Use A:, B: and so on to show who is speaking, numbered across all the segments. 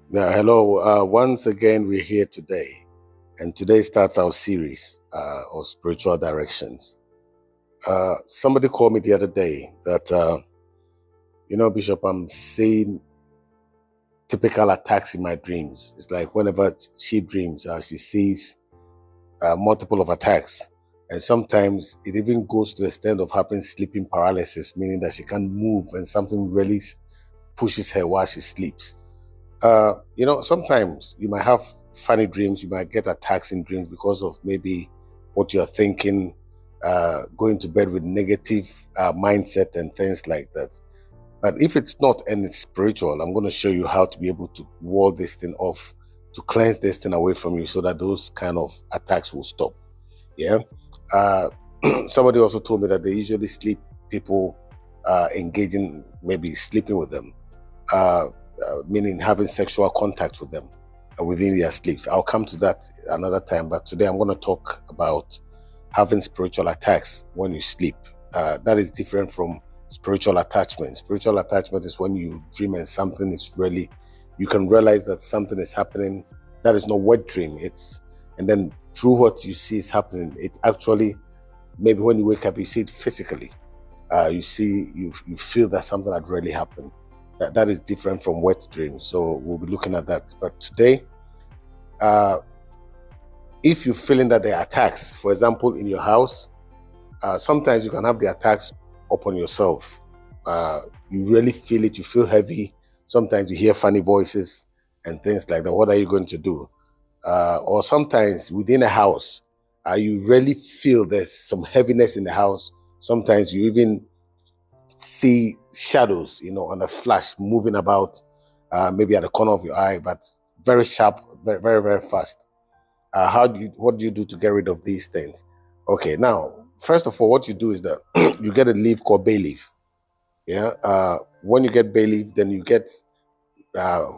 A: Yeah, hello. Once again, we're here today, and today starts our series of spiritual directions. Somebody called me the other day that, Bishop, I'm seeing typical attacks in my dreams. It's like whenever she dreams, she sees multiple of attacks. And sometimes it even goes to the extent of having sleeping paralysis, meaning that she can't move and something really pushes her while she sleeps. Sometimes you might have funny dreams, you might get attacks in dreams because of maybe what you're thinking, going to bed with negative mindset and things like that. But if it's not and it's spiritual, I'm going to show you how to be able to wall this thing off, to cleanse this thing away from you so that those kind of attacks will stop. Yeah. Uh, Somebody also told me that they usually sleep people engaging, maybe sleeping with them. Meaning having sexual contact with them within their sleeps. I'll come to that another time, but today I'm going to talk about having spiritual attacks when you sleep. That is different from spiritual attachment. Spiritual attachment is when you dream and something is really, you can realize that something is happening. That is not wet dream. And then through what you see is happening, it actually, maybe when you wake up, you see it physically. You feel that something had really happened. That is different from wet dreams. So we'll be looking at that. But today, if you're feeling that there are attacks, for example, in your house, sometimes you can have the attacks upon yourself. You really feel it. You feel heavy. Sometimes you hear funny voices and things like that. What are you going to do? Or sometimes within a house, you really feel there's some heaviness in the house. Sometimes you even see shadows, on a flash moving about, maybe at the corner of your eye, but very sharp, very, very, very fast. What do you do to get rid of these things? Okay, now, first of all, what you do is that you get a leaf called bay leaf. Yeah. When you get bay leaf, then you get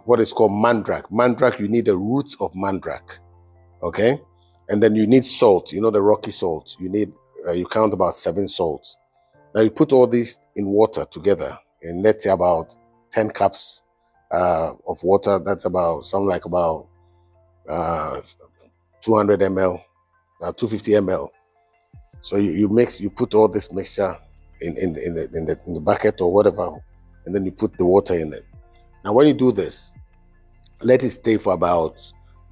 A: what is called mandrake. Mandrake, you need the roots of mandrake. Okay. And then you need salt, the rocky salt. You count about 7 salts. Now you put all these in water together, and let's say about 10 cups of water. That's about something like about 200 ml, 250 ml. So you put all this mixture in the bucket or whatever, and then you put the water in it. Now when you do this, let it stay for about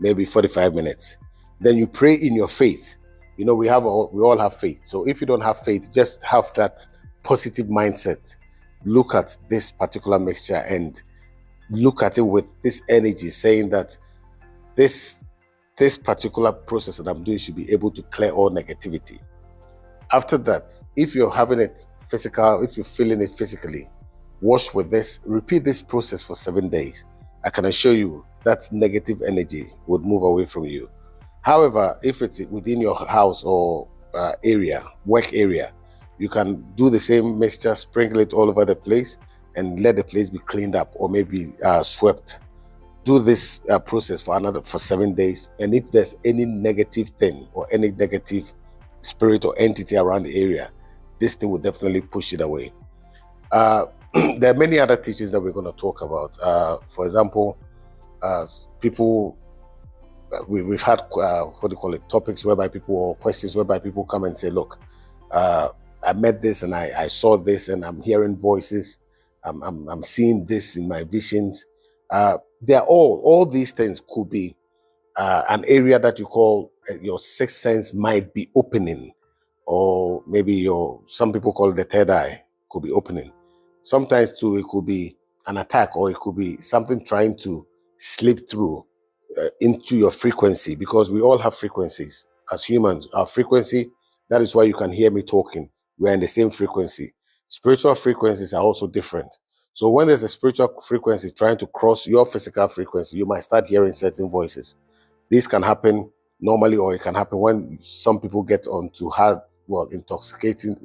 A: maybe 45 minutes. Then you pray in your faith. We all have faith. So if you don't have faith, just have that positive mindset. Look at this particular mixture and look at it with this energy, saying that this particular process that I'm doing should be able to clear all negativity. After that, if you're having it physical, if you're feeling it physically, wash with this, repeat this process for 7 days. I can assure you that negative energy would move away from you. However, if it's within your house or work area, you can do the same mixture, sprinkle it all over the place, and let the place be cleaned up or maybe swept. Do this process for 7 days, and if there's any negative thing or any negative spirit or entity around the area, this thing will definitely push it away. There are many other teachings that we're going to talk about. For example, people, we've had topics whereby people, or questions whereby people come and say, look, I met this and I saw this and I'm hearing voices, I'm seeing this in my visions. They're all these things could be an area that you call your sixth sense might be opening, or maybe some people call it the third eye could be opening. Sometimes too, it could be an attack, or it could be something trying to slip through into your frequency, because we all have frequencies as humans. Our frequency, that is why you can hear me talking. We're in the same frequency. Spiritual frequencies are also different. So when there's a spiritual frequency trying to cross your physical frequency, you might start hearing certain voices. This can happen normally, or it can happen when some people get onto intoxication,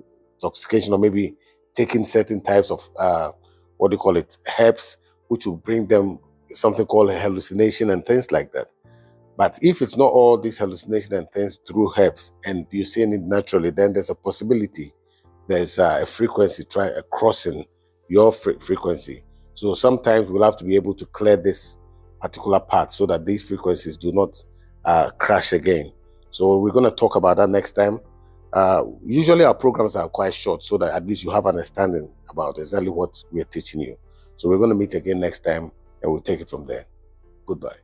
A: or maybe taking certain types of herbs, which will bring them something called a hallucination and things like that. But if it's not all these hallucination and things through herbs, and you're seeing it naturally, then there's a possibility there's a frequency crossing your frequency. So sometimes we'll have to be able to clear this particular part so that these frequencies do not crash again. So we're going to talk about that next time. Usually our programs are quite short so that at least you have an understanding about exactly what we're teaching you. So we're going to meet again next time and we'll take it from there. Goodbye.